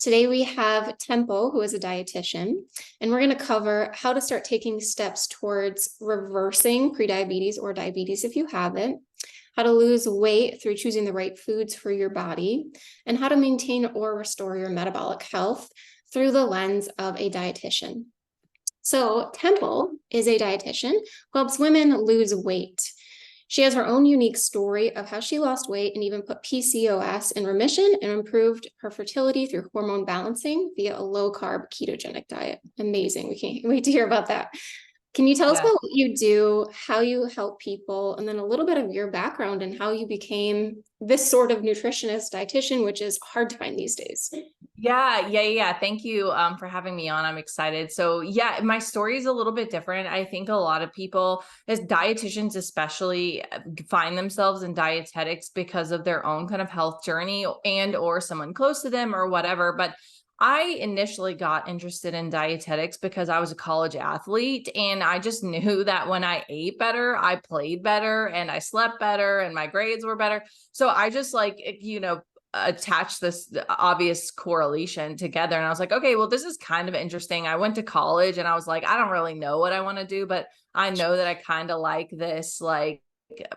Today we have Temple, who is a dietitian, and we're going to cover how to start taking steps towards reversing prediabetes or diabetes if you have it, how to lose weight through choosing the right foods for your body, and how to maintain or restore your metabolic health through the lens of a dietitian. So Temple is a dietitian who helps women lose weight. She has her own unique story of how she lost weight and even put PCOS in remission and improved her fertility through hormone balancing via a low-carb ketogenic diet. Amazing. We can't wait to hear about that. Can you tell us about what you do, how you help people, and then a little bit of your background and how you became this sort of nutritionist dietitian, which is hard to find these days? Yeah. Thank you for having me on. I'm excited. So yeah, my story is a little bit different. I think a lot of people, as dietitians especially, find themselves in dietetics because of their own kind of health journey and or someone close to them or whatever. But I initially got interested in dietetics because I was a college athlete and I just knew that when I ate better, I played better and I slept better and my grades were better. So I just attach this obvious correlation together. And I was like, okay, well, this is kind of interesting. I went to college and I was like, I don't really know what I want to do, but I know that I kind of like this,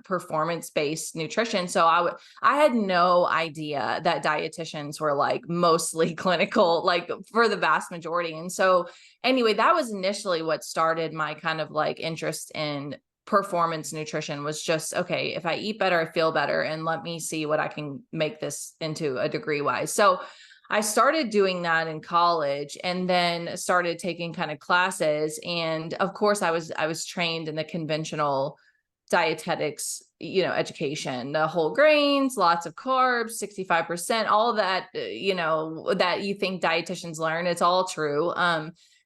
performance-based nutrition. So I had no idea that dietitians were like mostly clinical, like for the vast majority. And so anyway, that was initially what started my kind of like interest in performance nutrition, was just, okay, if I eat better, I feel better, and let me see what I can make this into a degree wise. So I started doing that in college and then started taking kind of classes. And of course I was trained in the conventional dietetics, education, the whole grains, lots of carbs, 65%, all of that, that you think dietitians learn, it's all true.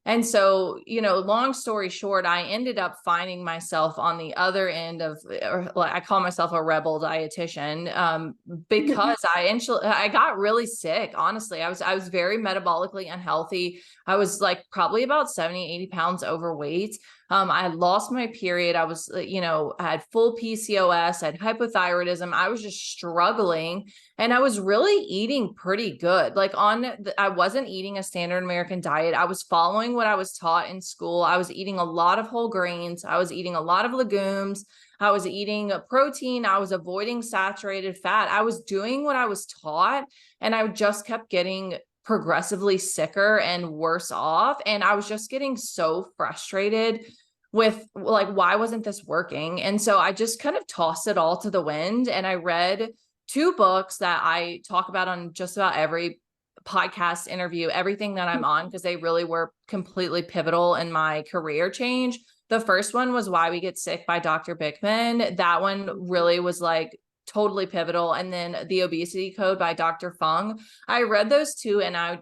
And so, long story short, I ended up finding myself on the other end of, or I call myself a rebel dietitian, because I got really sick. Honestly, I was very metabolically unhealthy. I was like probably about 70, 80 pounds overweight. I had lost my period. I was, I had full PCOS, I had hypothyroidism. I was just struggling and I was really eating pretty good. I wasn't eating a standard American diet. I was following what I was taught in school. I was eating a lot of whole grains. I was eating a lot of legumes. I was eating a protein. I was avoiding saturated fat. I was doing what I was taught, and I just kept getting progressively sicker and worse off. And I was just getting so frustrated with like, why wasn't this working? And so I just kind of tossed it all to the wind. And I read two books that I talk about on just about every podcast interview, everything that I'm on, because they really were completely pivotal in my career change. The first one was Why We Get Sick by Dr. Bickman. That one really was like totally pivotal. And then The Obesity Code by Dr. Fung. I read those two and I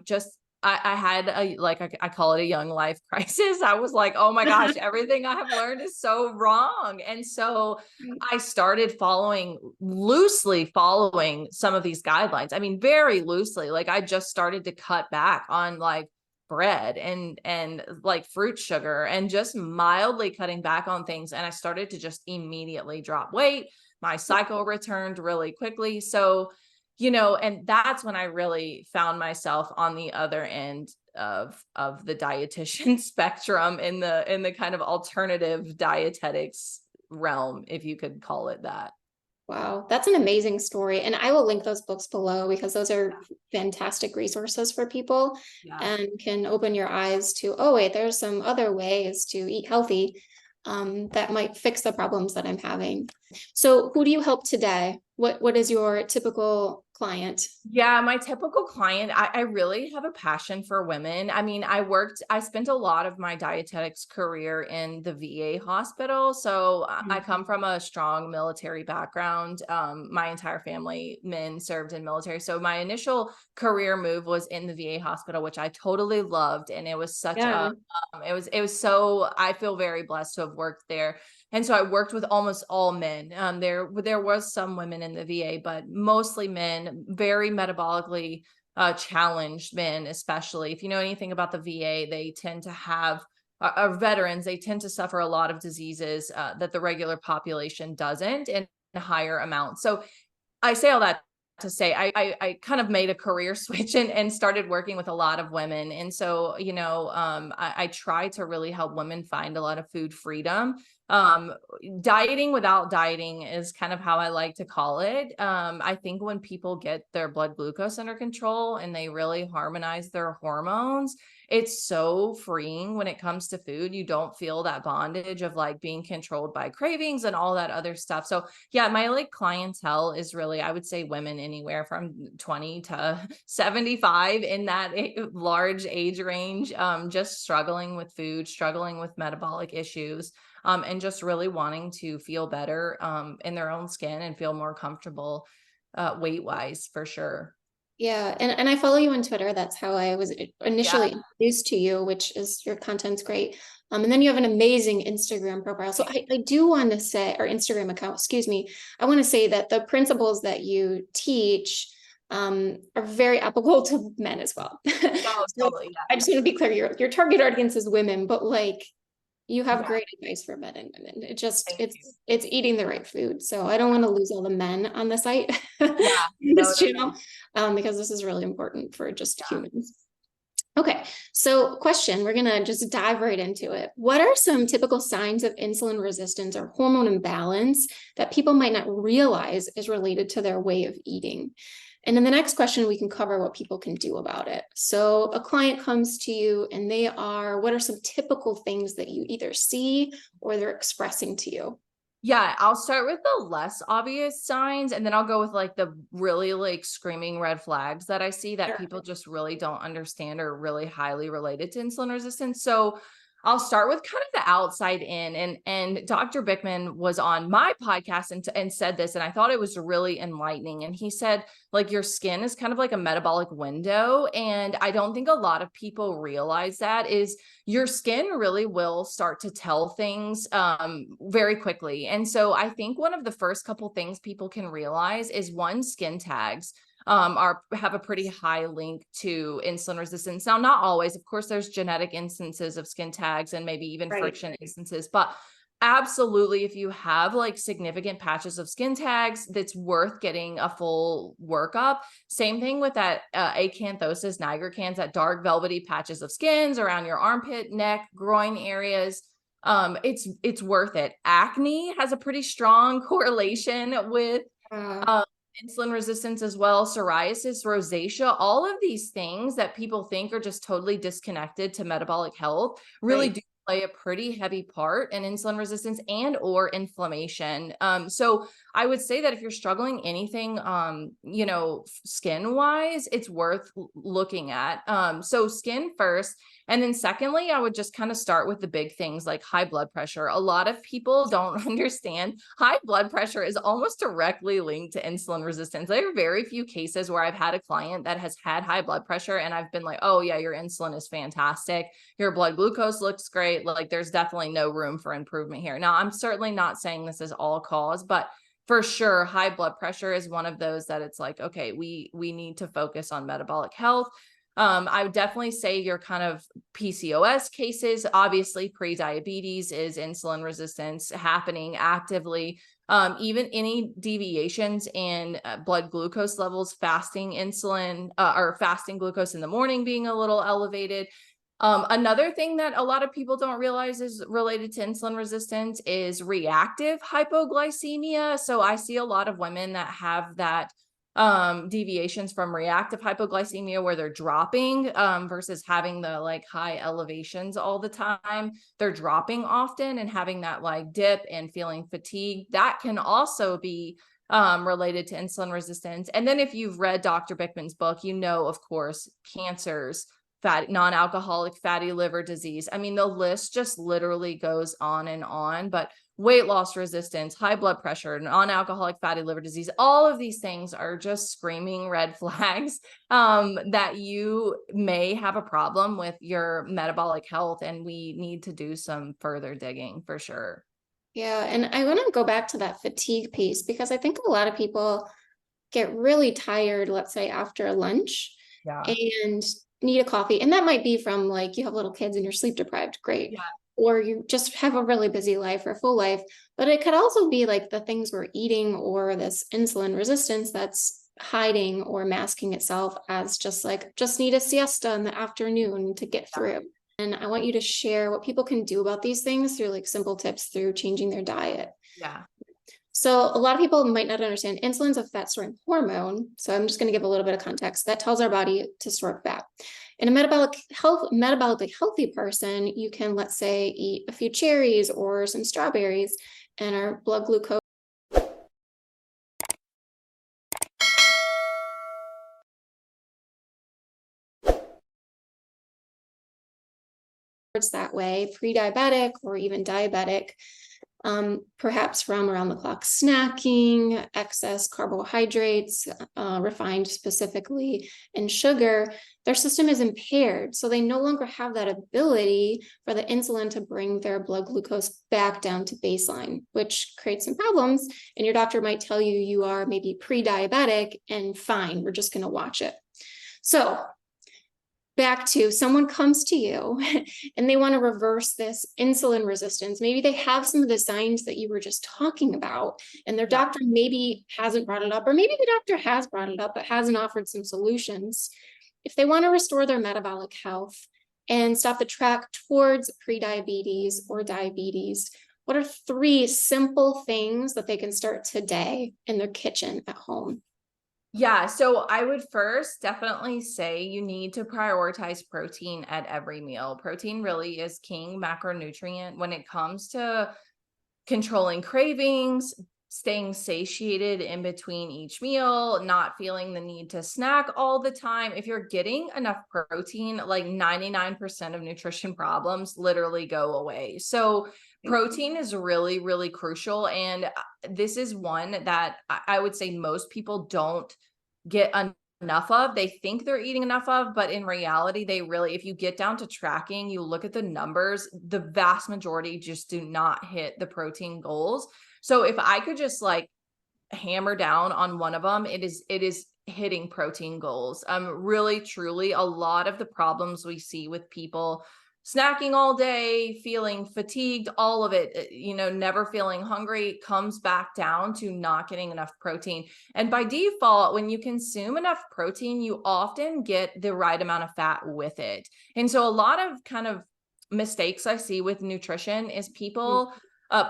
had I call it a young life crisis. I was like, oh my gosh, everything I have learned is so wrong. And so I started loosely following some of these guidelines. I mean, very loosely. Like I just started to cut back on like bread and like fruit sugar and just mildly cutting back on things. And I started to just immediately drop weight. My cycle returned really quickly. So, and that's when I really found myself on the other end of the dietitian spectrum in the kind of alternative dietetics realm, if you could call it that. Wow, that's an amazing story. And I will link those books below because those are fantastic resources for people and can open your eyes to, oh, wait, there's some other ways to eat healthy that might fix the problems that I'm having. So who do you help today? What is your typical client? Yeah, my typical client, I really have a passion for women. I mean, I spent a lot of my dietetics career in the VA hospital. So I come from a strong military background. My entire family, men, served in military. So my initial career move was in the VA hospital, which I totally loved. And it was it was so, I feel very blessed to have worked there. And so I worked with almost all men. There was some women in the VA, but mostly men, very metabolically challenged men, especially. If you know anything about the VA, they tend to have veterans, they tend to suffer a lot of diseases that the regular population doesn't in a higher amount. So I say all that to say, I kind of made a career switch and started working with a lot of women. And so, I try to really help women find a lot of food freedom. Dieting without dieting is kind of how I like to call it. I think when people get their blood glucose under control and they really harmonize their hormones, it's so freeing when it comes to food. You don't feel that bondage of like being controlled by cravings and all that other stuff. So yeah, my like clientele is really, I would say, women anywhere from 20 to 75 in that large age range, just struggling with food, struggling with metabolic issues, and just really wanting to feel better in their own skin and feel more comfortable weight wise, for sure. Yeah, and I follow you on Twitter. That's how I was initially Yeah. introduced to you, which is your content's great. And then you have an amazing Instagram profile. So I do want to say, or Instagram account, excuse me. I want to say that the principles that you teach are very applicable to men as well. Oh, So totally. I just want to be clear, your target audience is women, but like you have Yeah. great advice for men and women. It just Thank you. it's eating the right food. So I don't want to lose all the men on the site Yeah. this Totally. channel, because this is really important for just Yeah. humans. Okay, so question, we're gonna just dive right into it. What are some typical signs of insulin resistance or hormone imbalance that people might not realize is related to their way of eating? And in the next question, we can cover what people can do about it. So a client comes to you and what are some typical things that you either see or they're expressing to you? Yeah, I'll start with the less obvious signs, and then I'll go with like the really like screaming red flags that I see that Sure. people just really don't understand or really highly related to insulin resistance. So I'll start with kind of the outside in, and Dr. Bickman was on my podcast and said this, and I thought it was really enlightening. And he said, like, your skin is kind of like a metabolic window, and I don't think a lot of people realize that is your skin really will start to tell things very quickly. And so I think one of the first couple things people can realize is, one, skin tags have a pretty high link to insulin resistance. Now, not always, of course, there's genetic instances of skin tags and maybe even Right. friction instances, but absolutely, if you have like significant patches of skin tags, that's worth getting a full workup. Same thing with that acanthosis nigricans, that dark velvety patches of skins around your armpit, neck, groin areas. It's worth it. Acne has a pretty strong correlation with Uh, um, insulin resistance as well, psoriasis, rosacea, all of these things that people think are just totally disconnected to metabolic health really right. do play a pretty heavy part in insulin resistance and or inflammation. So I would say that if you're struggling anything, skin wise, it's worth looking at. So skin first. And then secondly, I would just kind of start with the big things like high blood pressure. A lot of people don't understand high blood pressure is almost directly linked to insulin resistance. There are very few cases where I've had a client that has had high blood pressure and I've been like, oh yeah, your insulin is fantastic. Your blood glucose looks great. Like, there's definitely no room for improvement here. Now, I'm certainly not saying this is all cause, but for sure, high blood pressure is one of those that it's like, okay, we need to focus on metabolic health. I would definitely say your kind of PCOS cases, obviously pre-diabetes is insulin resistance happening actively. Even any deviations in blood glucose levels, fasting insulin or fasting glucose in the morning being a little elevated. Another thing that a lot of people don't realize is related to insulin resistance is reactive hypoglycemia. So I see a lot of women that have that deviations from reactive hypoglycemia where they're dropping versus having the like high elevations all the time. They're dropping often and having that like dip and feeling fatigued. That can also be related to insulin resistance. And then if you've read Dr. Bickman's book, of course, cancers, non-alcoholic fatty liver disease. I mean, the list just literally goes on, but weight loss resistance, high blood pressure, non-alcoholic fatty liver disease, all of these things are just screaming red flags that you may have a problem with your metabolic health. And we need to do some further digging for sure. Yeah, and I want to go back to that fatigue piece because I think a lot of people get really tired, let's say after lunch, Yeah. and need a coffee. And that might be from like you have little kids and you're sleep deprived, great. Yeah. Or you just have a really busy life or full life. But it could also be like the things we're eating or this insulin resistance that's hiding or masking itself as just like, just need a siesta in the afternoon to get through. And I want you to share what people can do about these things through like simple tips through changing their diet. Yeah. So a lot of people might not understand insulin's a fat storing hormone. So I'm just going to give a little bit of context that tells our body to store fat. In a metabolically healthy person, you can, let's say, eat a few cherries or some strawberries, and our blood glucose that way, pre-diabetic or even diabetic, perhaps from around the clock snacking, excess carbohydrates, refined specifically, and sugar, their system is impaired. So they no longer have that ability for the insulin to bring their blood glucose back down to baseline, which creates some problems. And your doctor might tell you you are maybe pre-diabetic, and fine, we're just going to watch it. So back to someone comes to you and they want to reverse this insulin resistance. Maybe they have some of the signs that you were just talking about, and their doctor maybe hasn't brought it up, or maybe the doctor has brought it up but hasn't offered some solutions. If they want to restore their metabolic health and stop the track towards prediabetes or diabetes, what are 3 simple things that they can start today in their kitchen at home? Yeah, so I would first definitely say you need to prioritize protein at every meal. Protein really is king macronutrient when it comes to controlling cravings, staying satiated in between each meal, not feeling the need to snack all the time. If you're getting enough protein, like 99% of nutrition problems literally go away. So protein is really, really crucial. And this is one that I would say most people don't get enough of. They think they're eating enough of, but in reality, they really, if you get down to tracking, you look at the numbers, the vast majority just do not hit the protein goals. So if I could just like hammer down on one of them, it is hitting protein goals. Really, truly, a lot of the problems we see with people snacking all day, feeling fatigued, all of it, never feeling hungry, comes back down to not getting enough protein. And by default, when you consume enough protein, you often get the right amount of fat with it. And so a lot of kind of mistakes I see with nutrition is people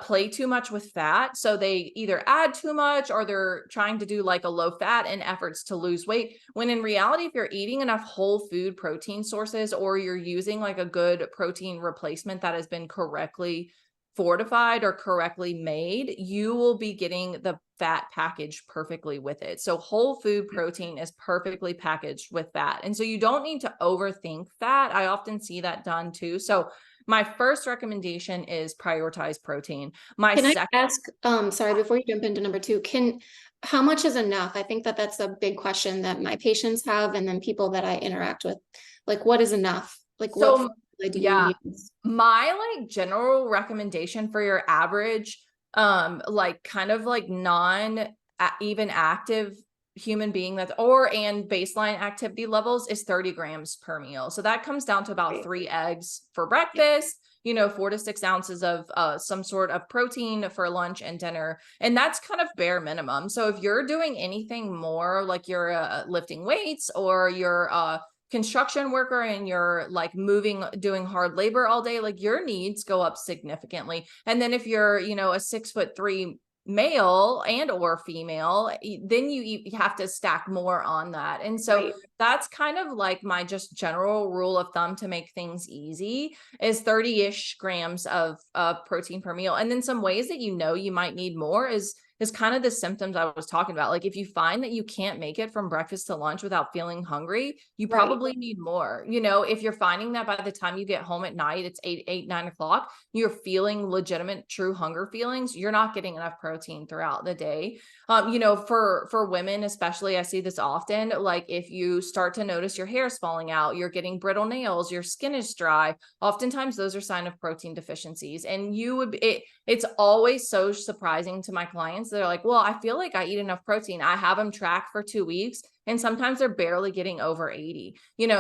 play too much with fat. So they either add too much or they're trying to do like a low fat in efforts to lose weight. When in reality, if you're eating enough whole food protein sources, or you're using like a good protein replacement that has been correctly fortified or correctly made, you will be getting the fat packaged perfectly with it. So whole food protein is perfectly packaged with fat. And so you don't need to overthink fat. I often see that done too. So my first recommendation is prioritize protein. Can I ask, sorry, before you jump into number 2, how much is enough? I think that's a big question that my patients have, and then people that I interact with, like, what is enough? Like, what formula do you use? My like general recommendation for your average, like kind of like non even active human being and baseline activity levels is 30 grams per meal. So that comes down to about 3 eggs for breakfast, 4 to 6 ounces of some sort of protein for lunch and dinner. And that's kind of bare minimum. So if you're doing anything more, like you're lifting weights, or you're a construction worker and you're like doing hard labor all day, like your needs go up significantly. And then if you're, a 6'3" male and or female, then you have to stack more on that. And so that's kind of like my just general rule of thumb to make things easy is 30-ish grams of protein per meal. And then some ways that you might need more is kind of the symptoms I was talking about. Like if you find that you can't make it from breakfast to lunch without feeling hungry, you probably need more. If you're finding that by the time you get home at night, it's 9 o'clock, you're feeling legitimate, true hunger feelings, you're not getting enough protein throughout the day. For women, especially, I see this often. Like if you start to notice your hair is falling out, you're getting brittle nails, your skin is dry, oftentimes those are signs of protein deficiencies. And it's always so surprising to my clients. They're like, well, I feel like I eat enough protein. I have them tracked for 2 weeks, and sometimes they're barely getting over 80,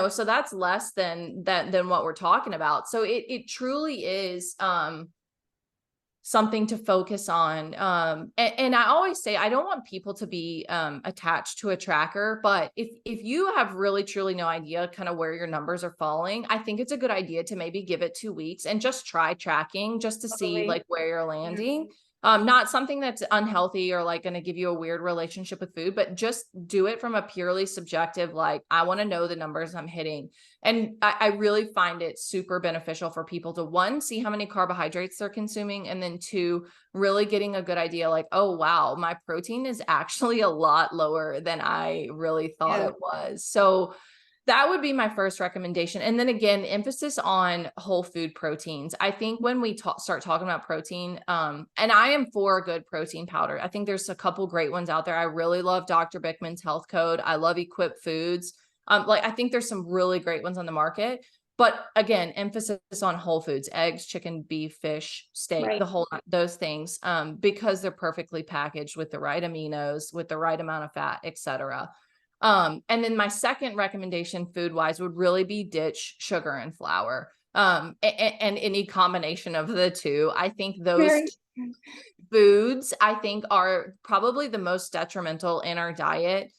so that's less than what we're talking about. So it truly is, something to focus on. And I always say, I don't want people to be attached to a tracker, but if you have really truly no idea kind of where your numbers are falling, I think it's a good idea to maybe give it 2 weeks and just try tracking just to see like where you're landing. Not something that's unhealthy or like going to give you a weird relationship with food, but just do it from a purely subjective, like, I want to know the numbers I'm hitting. And I really find it super beneficial for people to, one, see how many carbohydrates they're consuming, and then two, really getting a good idea, like, oh, wow, my protein is actually a lot lower than I really thought it was. So that would be my first recommendation. And then again, emphasis on whole food proteins. I think when we start talking about protein, and I am for a good protein powder. I think there's a couple great ones out there. I really love Dr. Bickman's Health Code. I love Equip Foods. Like, I think there's some really great ones on the market. But again, emphasis on whole foods, eggs, chicken, beef, fish, steak, the whole, those things, because they're perfectly packaged with the right aminos, with the right amount of fat, etc. And then my second recommendation food wise would really be ditch sugar and flour. And any combination of the two. I think those foods, I think, are probably the most detrimental in our diet.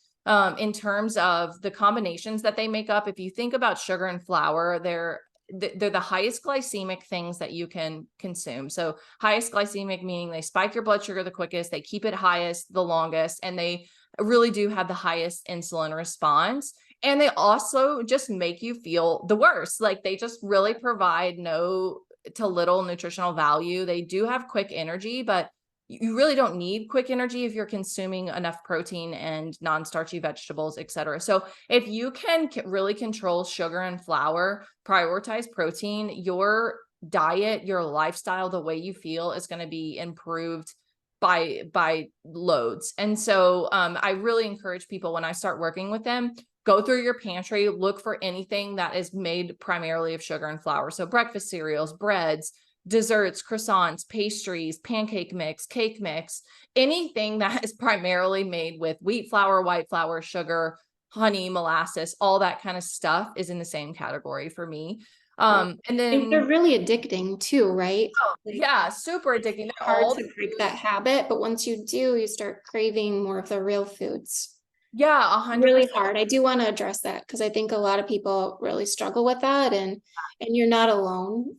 In terms of the combinations that they make up. If you think about sugar and flour, they're the highest glycemic things that you can consume. So highest glycemic meaning they spike your blood sugar the quickest, they keep it highest the longest, and they really do have the highest insulin response. And they also just make you feel the worst. Like, they just really provide no to little nutritional value. They do have quick energy, but you really don't need quick energy if you're consuming enough protein and non-starchy vegetables, etc. So if you can really control sugar and flour, prioritize protein, your diet, your lifestyle, the way you feel is going to be improved by loads. And so I really encourage people, when I start working with them, go through your pantry, look for anything that is made primarily of sugar and flour. So breakfast cereals, breads, desserts, croissants, pastries, pancake mix, cake mix, anything that is primarily made with wheat flour, white flour, sugar, honey, molasses, all that kind of stuff is in the same category for me. And then they're really addicting too, right? Yeah, super addicting. It's hard to break that habit, but once you do, you start craving more of the real foods. Yeah, 100%. Really hard. I do want to address that because I think a lot of people really struggle with that, and you're not alone.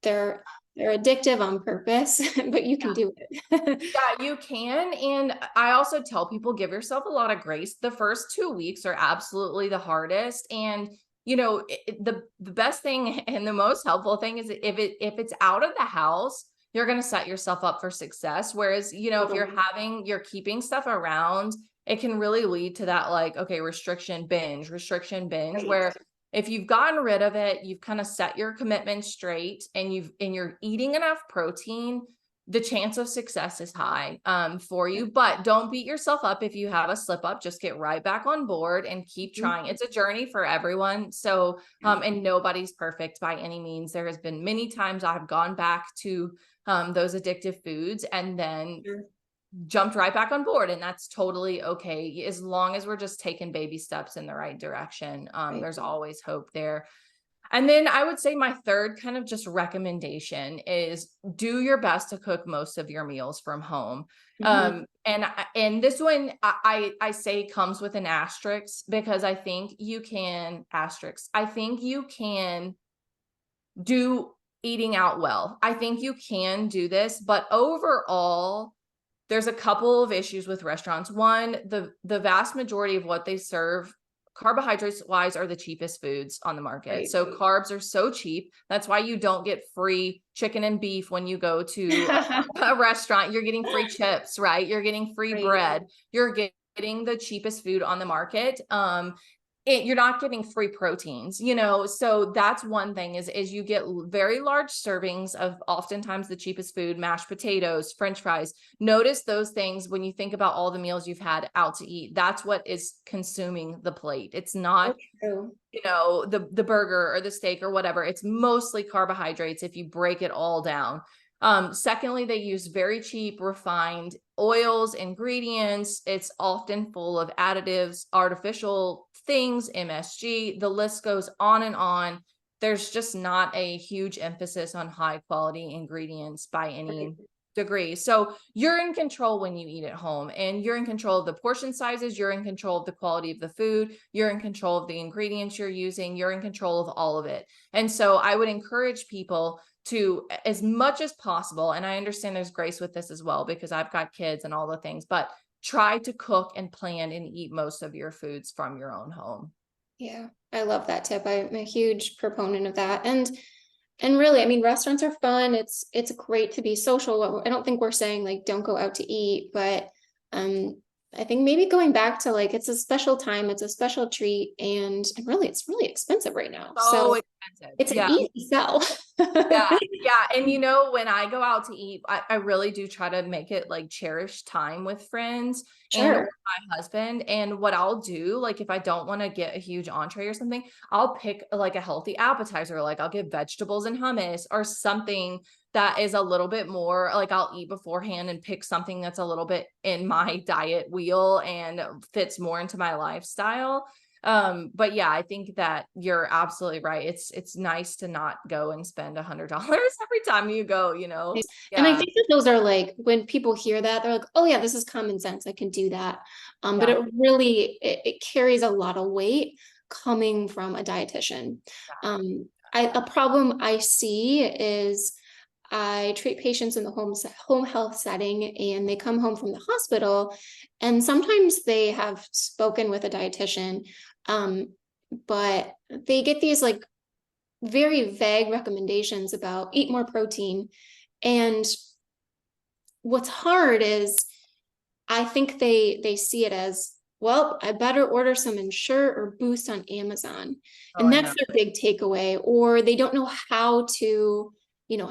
They're addictive on purpose, but you can do it. Yeah, you can. And I also tell people, give yourself a lot of grace. The first 2 weeks are absolutely the hardest. And the best thing and the most helpful thing is if it's out of the house, you're going to set yourself up for success. Whereas, if you're keeping stuff around, it can really lead to that, like, okay, restriction binge, where if you've gotten rid of it, you've kind of set your commitment straight, and you're eating enough protein, the chance of success is high for you. But don't beat yourself up if you have a slip up. Just get right back on board and keep trying. It's a journey for everyone. So, and nobody's perfect by any means. There has been many times I've gone back to those addictive foods and then jumped right back on board, and that's totally okay, as long as we're just taking baby steps in the right direction. There's always hope there. And then I would say my third kind of just recommendation is do your best to cook most of your meals from home. And this one I say comes with an asterisk, because I think you can do eating out well. I think you can do this, but overall, there's a couple of issues with restaurants. One, the vast majority of what they serve carbohydrates wise are the cheapest foods on the market. Right. So carbs are so cheap. That's why you don't get free chicken and beef when you go to a restaurant. You're getting free chips, right? You're getting free bread. You're getting the cheapest food on the market. You're not getting free proteins, so that's one thing is you get very large servings of oftentimes the cheapest food, mashed potatoes, French fries. Notice those things when you think about all the meals you've had out to eat. That's what is consuming the plate. It's not, the burger or the steak or whatever. It's mostly carbohydrates if you break it all down. Secondly, they use very cheap, refined oils, ingredients. It's often full of additives, artificial things, MSG, the list goes on and on. There's just not a huge emphasis on high quality ingredients by any degree. So you're in control when you eat at home, and you're in control of the portion sizes. You're in control of the quality of the food. You're in control of the ingredients you're using. You're in control of all of it. And so I would encourage people to, as much as possible, and I understand there's grace with this as well, because I've got kids and all the things, but try to cook and plan and eat most of your foods from your own home. Yeah, I love that tip. I'm a huge proponent of that. And really, I mean, restaurants are fun. It's great to be social. I don't think we're saying like don't go out to eat, but I think maybe going back to like it's a special time, it's a special treat, and really it's really expensive right now. So So expensive. it's an Yeah. easy sell. Yeah, yeah. And when I go out to eat, I really do try to make it like cherished time with friends and or Sure. my husband. And what I'll do, like if I don't want to get a huge entree or something, I'll pick like a healthy appetizer. Like I'll get vegetables and hummus or something that is a little bit more like I'll eat beforehand and pick something that's a little bit in my diet wheel and fits more into my lifestyle. But yeah, I think that you're absolutely right. It's nice to not go and spend $100 every time you go, And I Yeah. think that those are like when people hear that, they're like, oh yeah, this is common sense. I can do that. But Yeah. it really it carries a lot of weight coming from a dietitian. A problem I see is I treat patients in the home health setting, and they come home from the hospital, and sometimes they have spoken with a dietitian, but they get these like very vague recommendations about eat more protein. And what's hard is I think they see it as, well, I better order some Ensure or Boost on Amazon. Oh, And I that's know. their big takeaway. Or they don't know how to,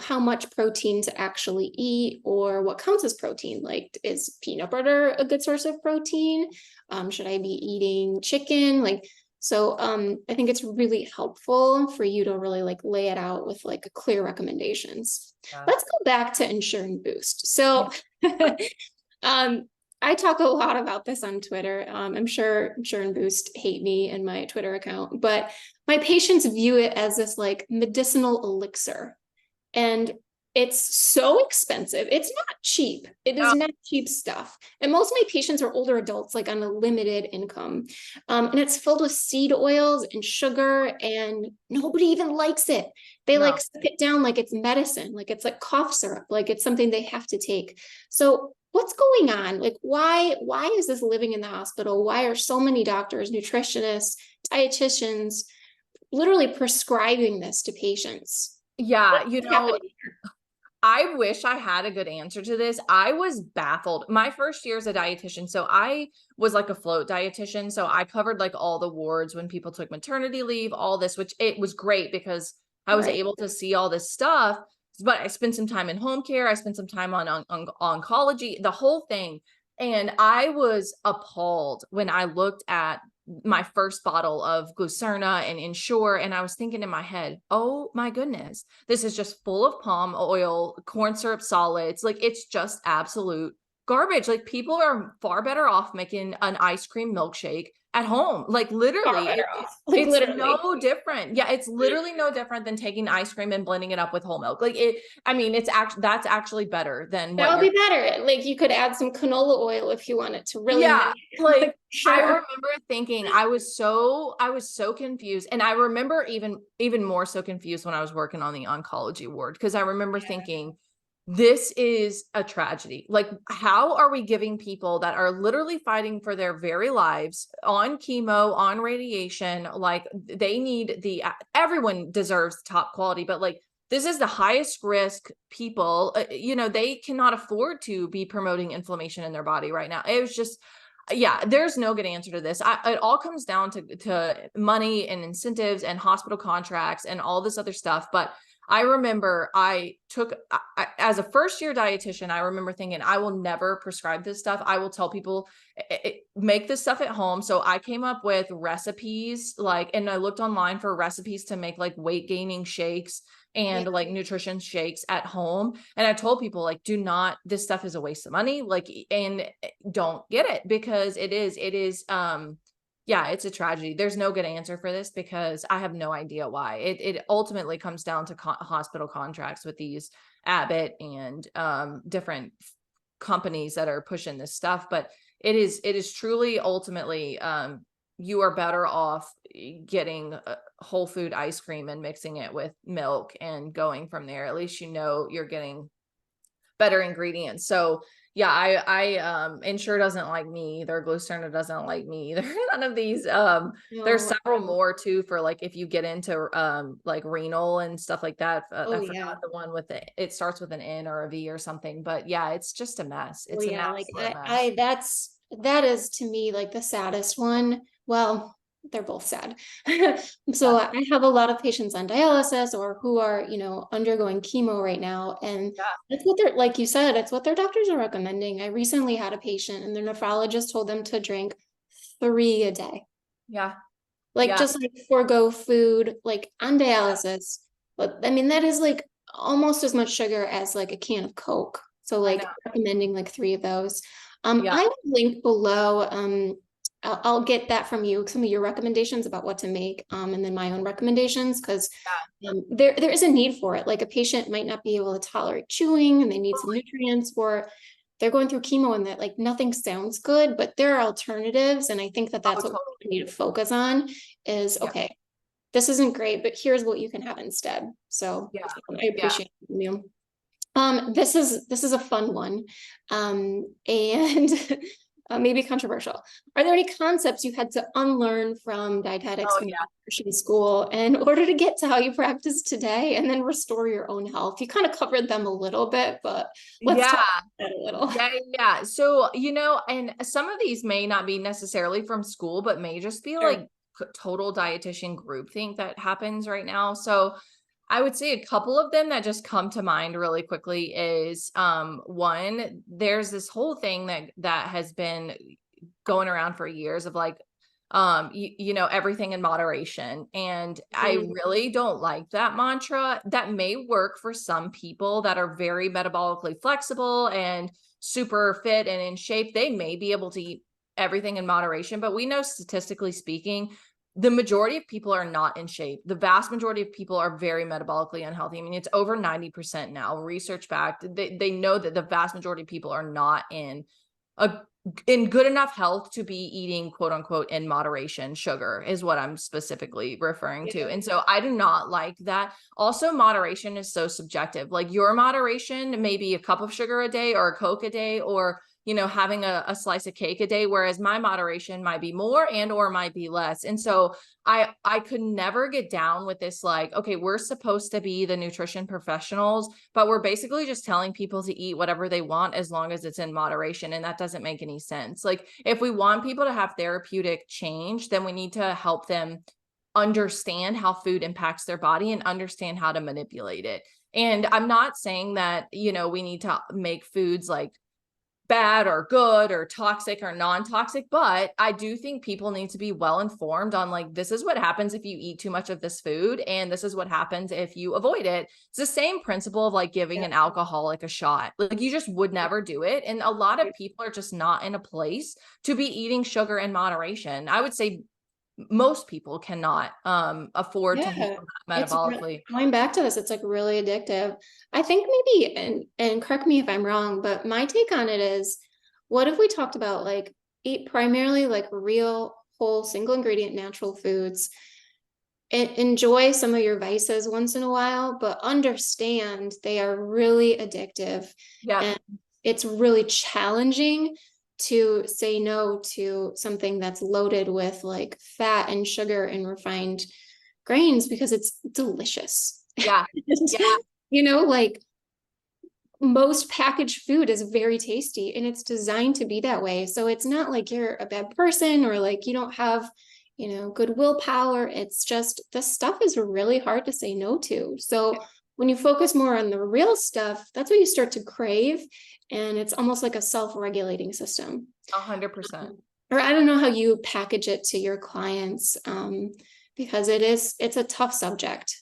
how much protein to actually eat or what counts as protein. Like, is peanut butter a good source of protein? Should I be eating chicken? I think it's really helpful for you to really like lay it out with like a clear recommendations. Yeah. Let's go back to Ensure and Boost. Yeah. So um, I talk a lot about this on Twitter. I'm sure and Boost hate me and my Twitter account, but my patients view it as this like medicinal elixir. And it's so expensive. It's not cheap. It is No. not cheap stuff. And most of my patients are older adults, like on a limited income. And it's filled with seed oils and sugar, and nobody even likes it. They No. like sip it down like it's medicine, like it's like cough syrup, like it's something they have to take. So what's going on? Like, why is this living in the hospital? Why are so many doctors, nutritionists, dietitians literally prescribing this to patients? Yeah, What's happening? I wish I had a good answer to this. I was baffled. My first year as a dietitian, so I was like a float dietitian. So I covered like all the wards when people took maternity leave, all this, which it was great because I was Right. able to see all this stuff. But I spent some time in home care. I spent some time on oncology, the whole thing. And I was appalled when I looked at my first bottle of Glucerna and Ensure, and I was thinking in my head, oh my goodness, this is just full of palm oil, corn syrup solids. Like it's just absolute garbage. Like people are far better off making an ice cream milkshake at home. Like Far literally, better off. Like it's literally. no different. Yeah, it's literally no different than taking ice cream and blending it up with whole milk. Like it, I mean, that's actually better than That what would you're. be better. Like you could add some canola oil if you wanted to really Yeah, make like like I sure. remember thinking I was so confused. And I remember even more so confused when I was working on the oncology ward, because I remember thinking this is a tragedy. Like, how are we giving people that are literally fighting for their very lives on chemo, on radiation, like they need everyone deserves top quality, but like this is the highest risk people, they cannot afford to be promoting inflammation in their body right now. It was just, yeah, there's no good answer to this. It all comes down to money and incentives and hospital contracts and all this other stuff. But I remember as a first year dietitian, I remember thinking, I will never prescribe this stuff. I will tell people, make this stuff at home. So I came up with recipes, and I looked online for recipes to make like weight gaining shakes Yeah. and like nutrition shakes at home. And I told people like, this stuff is a waste of money. Like, and don't get it because it is, Yeah, it's a tragedy. There's no good answer for this because I have no idea why. It ultimately comes down to hospital contracts with these Abbott and different companies that are pushing this stuff. But it is truly ultimately you are better off getting whole food ice cream and mixing it with milk and going from there. At least you know you're getting better ingredients. So yeah, Ensure doesn't like me either. Glucerna doesn't like me either. None of these. There's No. several more too for like if you get into like renal and stuff like that. Oh I yeah. forgot the one with it starts with an N or a V or something. But yeah, it's just a mess. Oh It's an yeah, like absolute mess. that is to me like the saddest one. Well, they're both sad. Yeah. So I have a lot of patients on dialysis or who are, undergoing chemo right now. And Yeah. that's what they're, like you said, it's what their doctors are recommending. I recently had a patient and their nephrologist told them to drink 3 a day. Yeah. Like Yeah. just like forego food, like on dialysis. But I mean, that is like almost as much sugar as like a can of Coke. So I know. like recommending like 3 of those. Yeah. I will link below. I'll get that from you, some of your recommendations about what to make, and then my own recommendations, because there is a need for it. Like a patient might not be able to tolerate chewing and they need some nutrients, or they're going through chemo and that like nothing sounds good, but there are alternatives. And I think that Oh, that's what totally. we need to focus on is, Yeah. okay, this isn't great, but here's what you can have instead. So Yeah. I Yeah. appreciate it from you. This is a fun one, and maybe controversial. Are there any concepts you had to unlearn from dietetics Oh from yeah. nutrition school in order to get to how you practice today, and then restore your own health? You kind of covered them a little bit, but let's Yeah. talk about that a little. Yeah, yeah. So, and some of these may not be necessarily from school, but may just be Sure. like total dietitian groupthink that happens right now. So, I would say a couple of them that just come to mind really quickly is one, there's this whole thing that has been going around for years of like everything in moderation, and I Mhm. really don't like that mantra. That may work for some people that are very metabolically flexible and super fit and in shape. They may be able to eat everything in moderation, but we know statistically speaking the majority of people are not in shape. The vast majority of people are very metabolically unhealthy. I mean, it's over 90% now, research backed. They know that the vast majority of people are not a in good enough health to be eating quote unquote in moderation sugar is what I'm specifically referring to. Yeah. And so I do not like that. Also, moderation is so subjective. Like your moderation may be a cup of sugar a day or a Coke a day, or having a slice of cake a day, whereas my moderation might be more and or might be less. And so I could never get down with this, like, okay, we're supposed to be the nutrition professionals, but we're basically just telling people to eat whatever they want as long as it's in moderation. And that doesn't make any sense. Like if we want people to have therapeutic change, then we need to help them understand how food impacts their body and understand how to manipulate it. And I'm not saying that, we need to make foods like bad or good or toxic or non-toxic, but I do think people need to be well informed on like, this is what happens if you eat too much of this food and this is what happens if you avoid it. It's the same principle of like giving Yeah. an alcoholic a shot. Like you just would never do it, and a lot of people are just not in a place to be eating sugar in moderation. I would say most people cannot afford to Yeah, handle that metabolically. going back to this, it's like really addictive. I think maybe, and correct me if I'm wrong, but my take on it is, what if we talked about like eat primarily like real, whole, single ingredient natural foods, and enjoy some of your vices once in a while, but understand they are really addictive, Yeah. and it's really challenging to say no to something that's loaded with like fat and sugar and refined grains because it's delicious. Yeah. And, Yeah. like most packaged food is very tasty and it's designed to be that way. So it's not like you're a bad person or like you don't have, good willpower. It's just the stuff is really hard to say no to. So when you focus more on the real stuff, that's what you start to crave. And it's almost like a self-regulating system. 100%. Or I don't know how you package it to your clients, because it's a tough subject.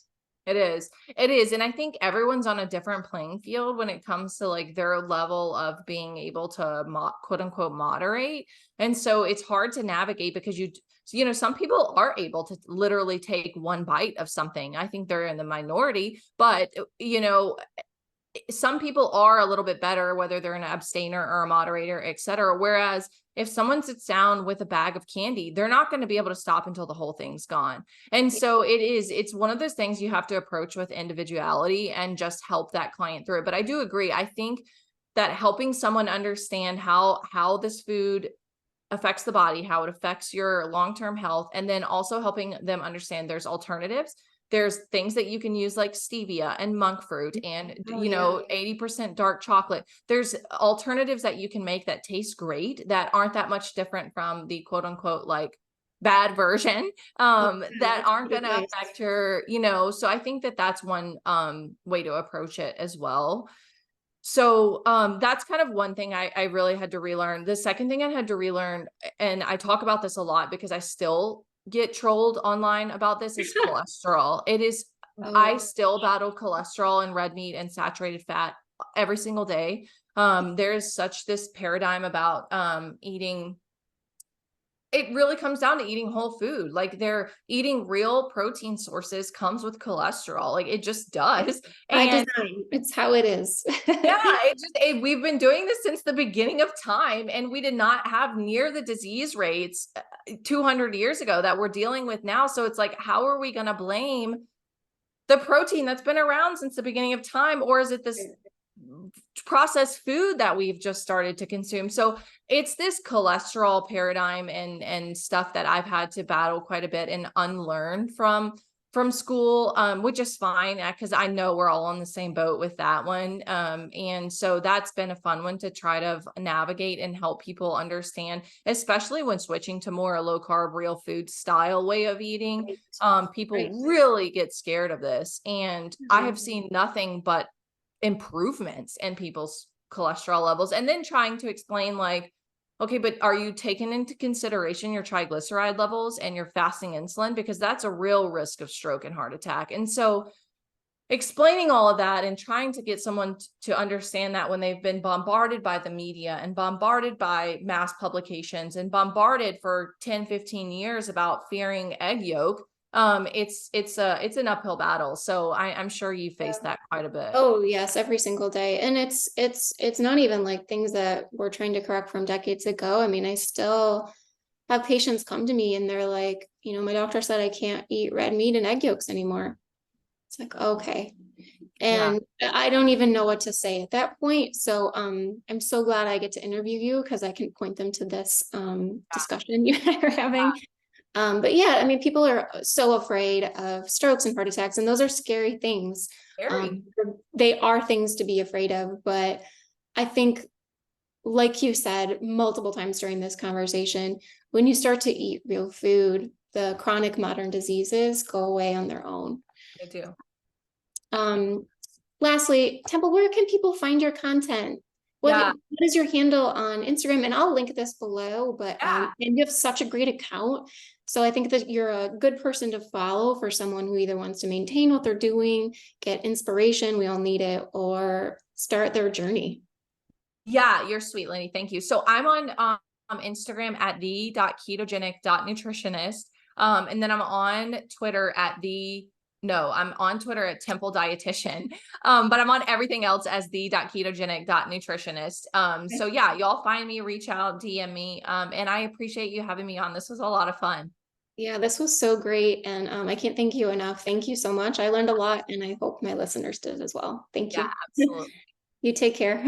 It is. It is. And I think everyone's on a different playing field when it comes to like their level of being able to quote unquote moderate. And so it's hard to navigate because you know, some people are able to literally take one bite of something. I think they're in the minority, but you know, some people are a little bit better, whether they're an abstainer or a moderator, et cetera. Whereas if someone sits down with a bag of candy, they're not going to be able to stop until the whole thing's gone. And so it's one of those things you have to approach with individuality and just help that client through it. But I do agree. I think that helping someone understand how this food affects the body, how it affects your long-term health, and then also helping them understand there's alternatives. There's things that you can use like stevia and monk fruit and, you know, 80% dark chocolate. There's alternatives that you can make that taste great, that aren't that much different from the quote unquote like bad version, that aren't going to affect your, you know, so I think that that's one way to approach it as well. So that's kind of one thing I really had to relearn. The second thing I had to relearn, and I talk about this a lot because I still get trolled online about this, is cholesterol. It is, I still battle cholesterol and red meat and saturated fat every single day. There's such this paradigm about eating. It really comes down to eating whole food. Like they're eating real protein sources comes with cholesterol. Like it just does. By design, it's how it is. Yeah, we've been doing this since the beginning of time, and we did not have near the disease rates 200 years ago that we're dealing with now. So it's like, how are we going to blame the protein that's been around since the beginning of time? Or is it this processed food that we've just started to consume? So it's this cholesterol paradigm and stuff that I've had to battle quite a bit and unlearn from school, which is fine because I know we're all on the same boat with that one. And so that's been a fun one to try to navigate and help people understand, especially when switching to more a low carb, real food style way of eating. People really get scared of this. And I have seen nothing but improvements in people's cholesterol levels, and then trying to explain like, okay, but are you taking into consideration your triglyceride levels and your fasting insulin? Because that's a real risk of stroke and heart attack. And so explaining all of that and trying to get someone to understand that when they've been bombarded by the media and bombarded by mass publications and bombarded for 10, 15 years about fearing egg yolk, it's an uphill battle. So I'm sure you face that quite a bit. Oh yes, every single day. And it's not even like things that we're trying to correct from decades ago. I mean, I still have patients come to me and they're like, you know, my doctor said I can't eat red meat and egg yolks anymore. It's like, okay. And I don't even know what to say at that point. So I'm so glad I get to interview you because I can point them to this discussion you and I are having. But yeah, I mean, people are so afraid of strokes and heart attacks, and those are scary things. They are things to be afraid of, but I think, like you said multiple times during this conversation, when you start to eat real food, the chronic modern diseases go away on their own. They do. Lastly, Temple, where can people find your content? What is your handle on Instagram? And I'll link this below, but and you have such a great account. So I think that you're a good person to follow for someone who either wants to maintain what they're doing, get inspiration, we all need it, or start their journey. Yeah, you're sweet, Lenny. Thank you. So I'm on Instagram at the.ketogenic.nutritionist. And then I'm on Twitter at I'm on Twitter at Temple Dietitian, but I'm on everything else as the.ketogenic.nutritionist. So yeah, y'all find me, reach out, DM me. And I appreciate you having me on. This was a lot of fun. Yeah, this was so great. And I can't thank you enough. Thank you so much. I learned a lot and I hope my listeners did as well. Thank you. Yeah, absolutely. You take care.